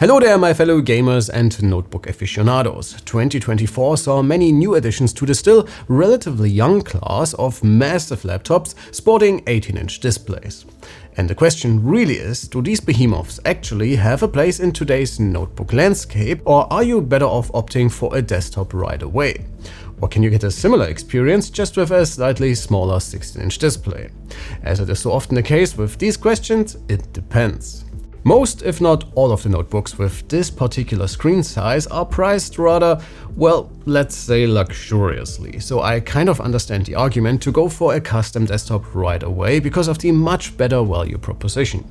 Hello there, my fellow gamers and notebook aficionados. 2024 saw many new additions to the still relatively young class of massive laptops sporting 18-inch displays. And the question really is, do these behemoths actually have a place in today's notebook landscape, or are you better off opting for a desktop right away? Or can you get a similar experience just with a slightly smaller 16-inch display? As it is so often the case with these questions, it depends. Most, if not all of the notebooks with this particular screen size are priced rather, well, let's say luxuriously, so I kind of understand the argument to go for a custom desktop right away because of the much better value proposition.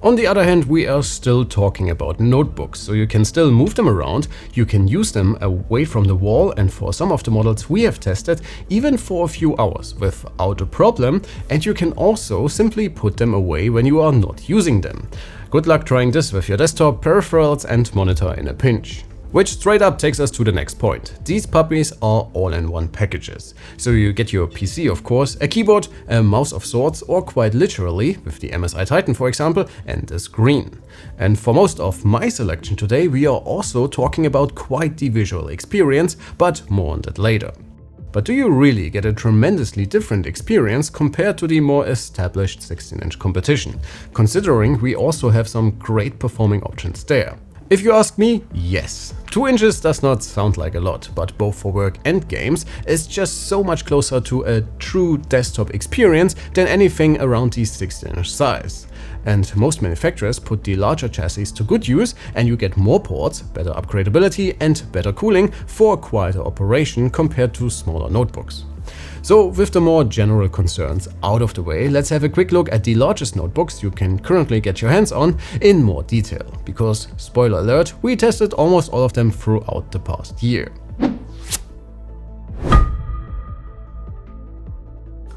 On the other hand, we are still talking about notebooks, so you can still move them around, you can use them away from the wall, and for some of the models we have tested, even for a few hours without a problem, and you can also simply put them away when you are not using them. Good luck trying this with your desktop, peripherals and monitor in a pinch. Which straight up takes us to the next point. These puppies are all-in-one packages. So you get your PC, of course, a keyboard, a mouse of sorts, or quite literally, with the MSI Titan for example, and a screen. And for most of my selection today, we are also talking about quite the visual experience, but more on that later. But do you really get a tremendously different experience compared to the more established 16-inch competition, considering we also have some great performing options there? If you ask me, yes. 2 inches does not sound like a lot, but both for work and games is just so much closer to a true desktop experience than anything around the 16-inch size. And most manufacturers put the larger chassis to good use, and you get more ports, better upgradability and better cooling for a quieter operation compared to smaller notebooks. So with the more general concerns out of the way, let's have a quick look at the largest notebooks you can currently get your hands on in more detail, because spoiler alert, we tested almost all of them throughout the past year.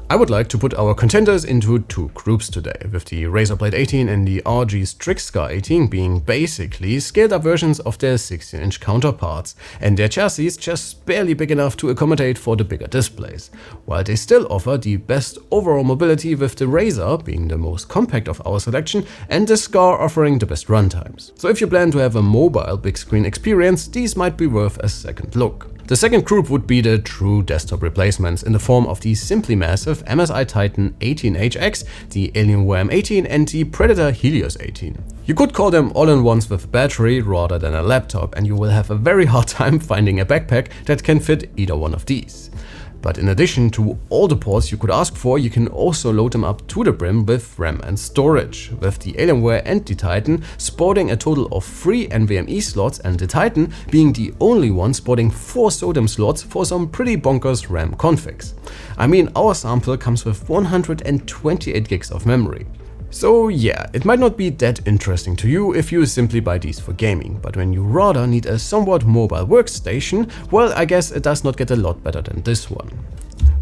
I would like to put our contenders into two groups today, with the RAZER Blade 18 and the ROG Scar 18 being basically scaled up versions of their 16-inch counterparts, and their chassis just barely big enough to accommodate for the bigger displays, while they still offer the best overall mobility, with the RAZER being the most compact of our selection and the Scar offering the best runtimes. So if you plan to have a mobile big screen experience, these might be worth a second look. The second group would be the true desktop replacements in the form of the simply massive MSI Titan 18HX, the Alienware M18 and the Predator Helios 18. You could call them all-in-ones with battery rather than a laptop, and you will have a very hard time finding a backpack that can fit either one of these. But in addition to all the ports you could ask for, you can also load them up to the brim with RAM and storage, with the Alienware and the Titan sporting a total of 3 NVMe slots and the Titan being the only one sporting 4 SODIMM slots for some pretty bonkers RAM configs. I mean, our sample comes with 128 gigs of memory. So yeah, it might not be that interesting to you if you simply buy these for gaming, but when you rather need a somewhat mobile workstation, well, I guess it does not get a lot better than this one.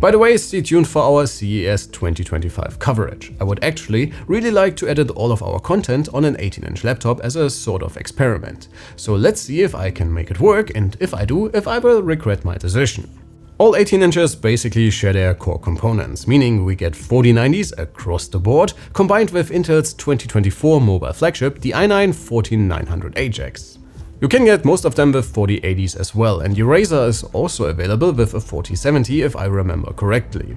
By the way, stay tuned for our CES 2025 coverage. I would actually really like to edit all of our content on an 18-inch laptop as a sort of experiment. So let's see if I can make it work, and if I do, if I will regret my decision. All 18 inches basically share their core components, meaning we get 4090s across the board, combined with Intel's 2024 mobile flagship, the i9-14900HX. You can get most of them with 4080s as well, and the RAZER is also available with a 4070 if I remember correctly.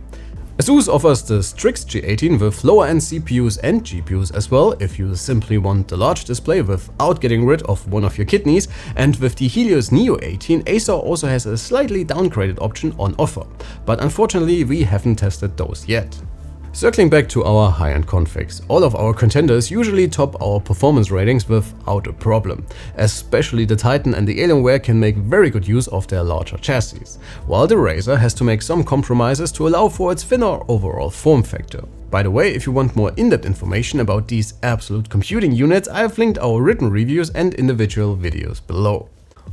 Asus offers the Strix G18 with lower-end CPUs and GPUs as well if you simply want the large display without getting rid of one of your kidneys, and with the Helios Neo 18, Acer also has a slightly downgraded option on offer, but unfortunately we haven't tested those yet. Circling back to our high-end configs, all of our contenders usually top our performance ratings without a problem. Especially the Titan and the Alienware can make very good use of their larger chassis, while the RAZER has to make some compromises to allow for its thinner overall form factor. By the way, if you want more in-depth information about these absolute computing units, I have linked our written reviews and individual videos below.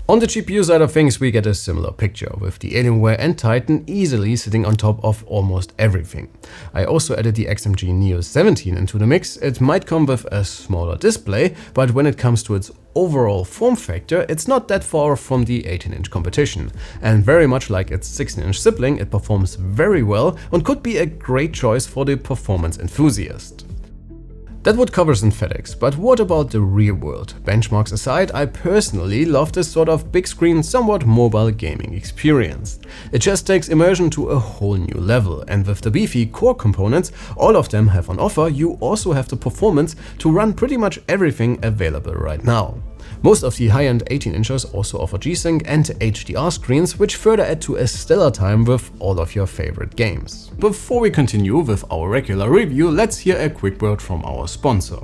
On the GPU side of things, we get a similar picture, with the Alienware and Titan easily sitting on top of almost everything. I also added the XMG Neo 17 into the mix. It might come with a smaller display, but when it comes to its overall form factor, it's not that far from the 18-inch competition. And very much like its 16-inch sibling, it performs very well and could be a great choice for the performance enthusiast. That would cover synthetics, but what about the real world? Benchmarks aside, I personally love this sort of big screen, somewhat mobile gaming experience. It just takes immersion to a whole new level, and with the beefy core components all of them have on offer, you also have the performance to run pretty much everything available right now. Most of the high-end 18 inches also offer G-Sync and HDR screens, which further add to a stellar time with all of your favorite games. Before we continue with our regular review, let's hear a quick word from our sponsor.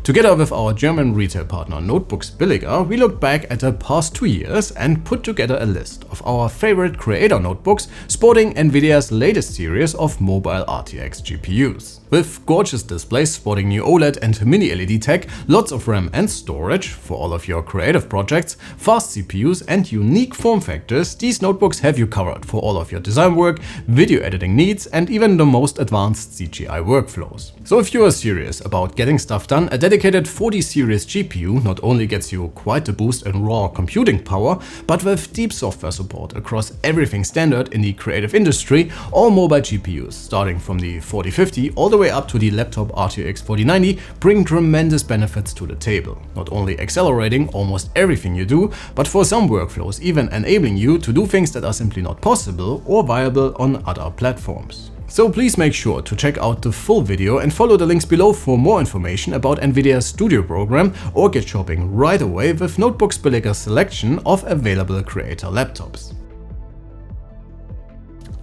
Together with our German retail partner Notebooks Billiger, we looked back at the past 2 years and put together a list of our favorite creator notebooks sporting Nvidia's latest series of mobile RTX GPUs. With gorgeous displays sporting new OLED and mini LED tech, lots of RAM and storage for all of your creative projects, fast CPUs and unique form factors, these notebooks have you covered for all of your design work, video editing needs and even the most advanced CGI workflows. So if you are serious about getting stuff done, a dedicated 40 series GPU not only gets you quite a boost in raw computing power, but with deep software support across everything standard in the creative industry, all mobile GPUs, starting from the 4050 all the way up to the laptop RTX 4090, bring tremendous benefits to the table, not only accelerating almost everything you do, but for some workflows even enabling you to do things that are simply not possible or viable on other platforms. So please make sure to check out the full video and follow the links below for more information about Nvidia's Studio program, or get shopping right away with Notebooks Billiger's selection of available creator laptops.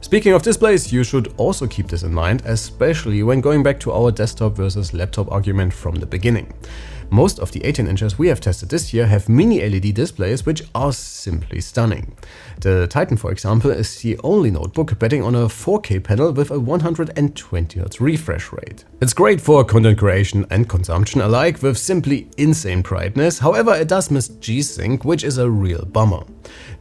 Speaking of displays, you should also keep this in mind, especially when going back to our desktop versus laptop argument from the beginning. Most of the 18 inches we have tested this year have mini LED displays which are simply stunning. The Titan, for example, is the only notebook betting on a 4K panel with a 120 Hz refresh rate. It's great for content creation and consumption alike with simply insane brightness, however it does miss G-Sync, which is a real bummer.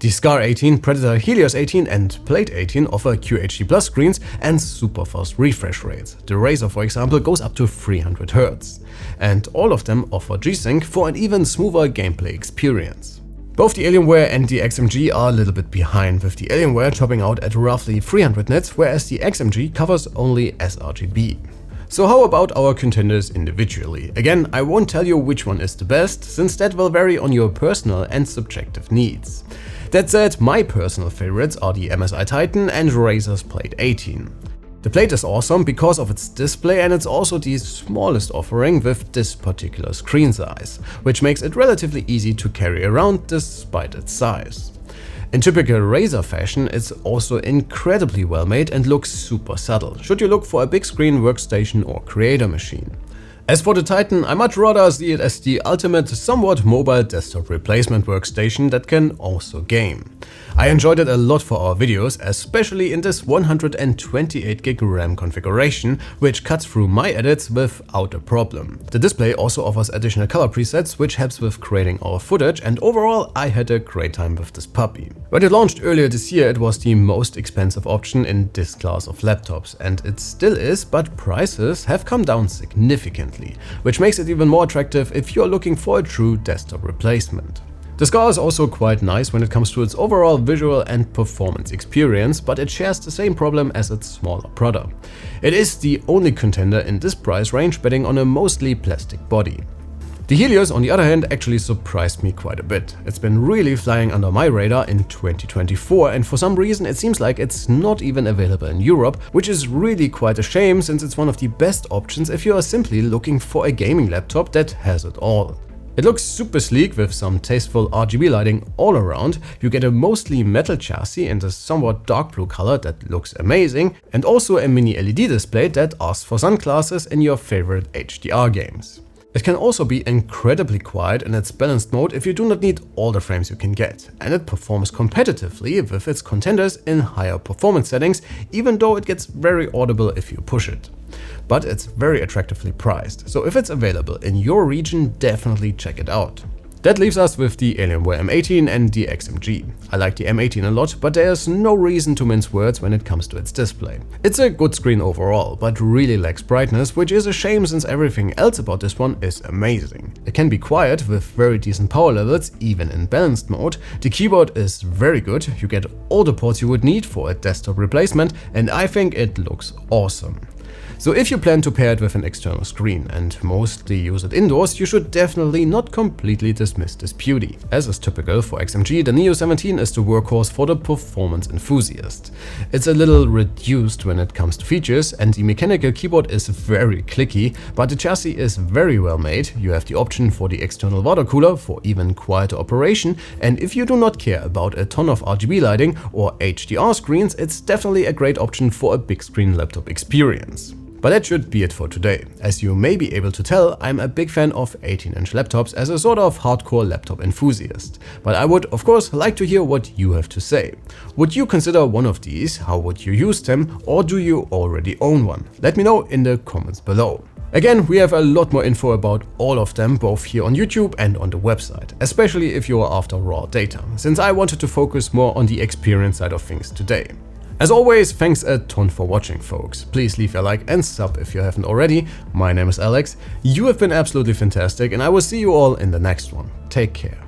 The Scar 18, Predator Helios 18 and Blade 18 offer QHD Plus screens and super fast refresh rates. The RAZER, for example, goes up to 300 Hz. And all of them offer G-Sync for an even smoother gameplay experience. Both the Alienware and the XMG are a little bit behind, with the Alienware topping out at roughly 300 nits, whereas the XMG covers only sRGB. So how about our contenders individually? Again, I won't tell you which one is the best, since that will vary on your personal and subjective needs. That said, my personal favorites are the MSI Titan and RAZER's Blade 18. The Blade is awesome because of its display, and it's also the smallest offering with this particular screen size, which makes it relatively easy to carry around despite its size. In typical RAZER fashion, it's also incredibly well made and looks super subtle, should you look for a big screen workstation or creator machine. As for the Titan, I much rather see it as the ultimate, somewhat mobile desktop replacement workstation that can also game. I enjoyed it a lot for our videos, especially in this 128GB RAM configuration, which cuts through my edits without a problem. The display also offers additional color presets, which helps with creating our footage, and overall I had a great time with this puppy. When it launched earlier this year, it was the most expensive option in this class of laptops, and it still is, but prices have come down significantly, which makes it even more attractive if you're looking for a true desktop replacement. The Scar is also quite nice when it comes to its overall visual and performance experience, but it shares the same problem as its smaller brother. It is the only contender in this price range betting on a mostly plastic body. The Helios, on the other hand, actually surprised me quite a bit. It's been really flying under my radar in 2024, and for some reason it seems like it's not even available in Europe, which is really quite a shame, since it's one of the best options if you are simply looking for a gaming laptop that has it all. It looks super sleek with some tasteful RGB lighting all around. You get a mostly metal chassis in a somewhat dark blue color that looks amazing, and also a mini LED display that asks for sunglasses in your favorite HDR games. It can also be incredibly quiet in its balanced mode if you do not need all the frames you can get, and it performs competitively with its contenders in higher performance settings, even though it gets very audible if you push it. But it's very attractively priced, so if it's available in your region, definitely check it out. That leaves us with the Alienware M18 and the XMG. I like the M18 a lot, but there's no reason to mince words when it comes to its display. It's a good screen overall, but really lacks brightness, which is a shame since everything else about this one is amazing. It can be quiet with very decent power levels, even in balanced mode. The keyboard is very good, you get all the ports you would need for a desktop replacement, and I think it looks awesome. So if you plan to pair it with an external screen and mostly use it indoors, you should definitely not completely dismiss this beauty. As is typical for XMG, the Neo 17 is the workhorse for the performance enthusiast. It's a little reduced when it comes to features, and the mechanical keyboard is very clicky, but the chassis is very well made. You have the option for the external water cooler for even quieter operation, and if you do not care about a ton of RGB lighting or HDR screens, it's definitely a great option for a big screen laptop experience. But that should be it for today. As you may be able to tell, I'm a big fan of 18-inch laptops as a sort of hardcore laptop enthusiast. But I would of course like to hear what you have to say. Would you consider one of these? How would you use them? Or do you already own one? Let me know in the comments below. Again, we have a lot more info about all of them, both here on YouTube and on the website, especially if you are after raw data, since I wanted to focus more on the experience side of things today. As always, thanks a ton for watching, folks. Please leave a like and sub if you haven't already. My name is Alex, you have been absolutely fantastic, and I will see you all in the next one. Take care.